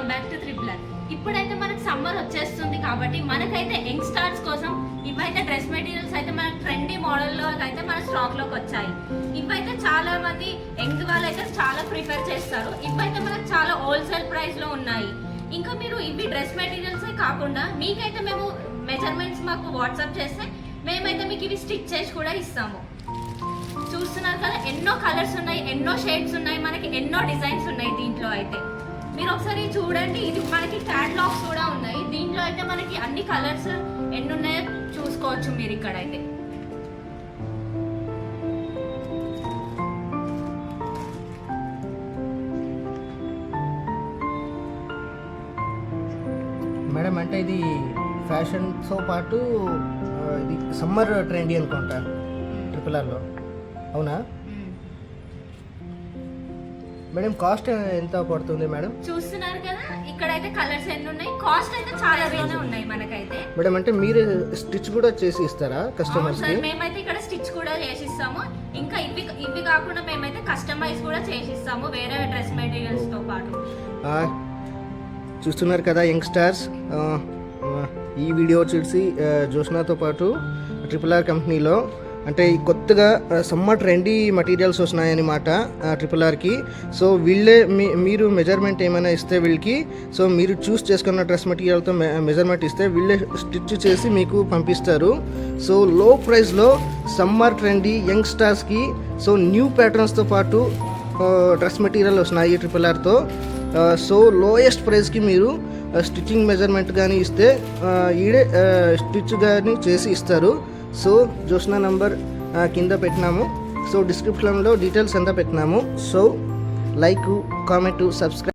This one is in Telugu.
Welcome back to త్రిపులర్. ఇప్పుడైతే మనకు సమ్మర్ వచ్చేస్తుంది కాబట్టి మనకైతే యంగ్ స్టార్స్ కోసం ఇవైతే డ్రెస్ మెటీరియల్స్ అయితే మనకు ట్రెండీ మోడల్లో అయితే మన స్టాక్ లోకి వచ్చాయి. ఇవైతే చాలా మంది యంగ్ వాళ్ళు అయితే చాలా ప్రిఫర్ చేస్తారు. ఇవైతే మనకు చాలా హోల్సేల్ ప్రైస్ లో ఉన్నాయి. ఇంకా మీరు ఇవి డ్రెస్ మెటీరియల్సే కాకుండా మీకైతే మేము మెజర్మెంట్స్ మాకు వాట్సాప్ చేస్తే మేమైతే మీకు ఇవి స్టిచ్ చేసి కూడా ఇస్తాము. చూస్తున్నారు కదా, ఎన్నో కలర్స్ ఉన్నాయి, ఎన్నో షేడ్స్ ఉన్నాయి, మనకి ఎన్నో డిజైన్స్ ఉన్నాయి. దీంట్లో అయితే మీరు ఒకసారి చూడండి, ఇది మనకి క్యాటలాగ్స్ కూడా ఉన్నాయి. దీంట్లో అయితే మనకి అన్ని కలర్స్ ఎన్ని ఉన్నాయో చూసుకోవచ్చు మీరు ఇక్కడ అయితే. మేడం అంటే ఇది ఫ్యాషన్తో పాటు ఇది సమ్మర్ ట్రెండీ అనుకుంటా ట్రిపుల్ ఆర్లో, అవునా మేడం? కాస్ట్ ఎంత పడుతుంది మేడం? చూస్తున్నారు కదా, ఇక్కడైతే కలర్స్ ఎన్ని ఉన్నాయి, కాస్ట్ అయితే చాలా రేంజ్ ఉన్నాయి మనకైతే. మేడం అంటే మీరు స్టిచ్ కూడా చేసి ఇస్తారా కస్టమర్స్ కి? మేమైతే ఇక్కడ స్టిచ్ కూడా చేసి ఇస్తాము. ఇంకా ఇవి కాకుండా మేమైతే కస్టమైజ్ కూడా చేసి ఇస్తాము వేరే డ్రెస్ మెటీరియల్స్ తో పాటు. చూస్తున్నారు కదా యంగ్స్టర్స్, ఈ వీడియో చూసి జోష్నాతో పాటు ట్రిపుల్ ఆర్ కంపెనీలో అంటే కొత్తగా సమ్మర్ ట్రెండీ మెటీరియల్స్ వస్తున్నాయన్నమాట ట్రిపుల్ ఆర్కి. సో వీళ్ళే మీరు మెజర్మెంట్ ఏమైనా ఇస్తే వీళ్ళకి, సో మీరు చూస్ చేసుకున్న డ్రెస్ మెటీరియల్తో మెజర్మెంట్ ఇస్తే వీళ్ళే స్టిచ్ చేసి మీకు పంపిస్తారు. సో లో ప్రైస్లో సమ్మర్ ట్రెండీ యంగ్స్టర్స్కి సో న్యూ ప్యాటర్న్స్తో పాటు డ్రెస్ మెటీరియల్ వస్తున్నాయి ట్రిపుల్ ఆర్తో. సో లోయెస్ట్ ప్రైస్కి మీరు స్టిచ్చింగ్ మెజర్మెంట్ కానీ ఇస్తే ఈడే స్టిచ్ కానీ చేసి ఇస్తారు. సో జోష్నా నంబర్ కింద పెట్టినాము, సో డిస్క్రిప్షన్లో డీటెయిల్స్ అంతా పెట్టినాము. So like, comment, subscribe.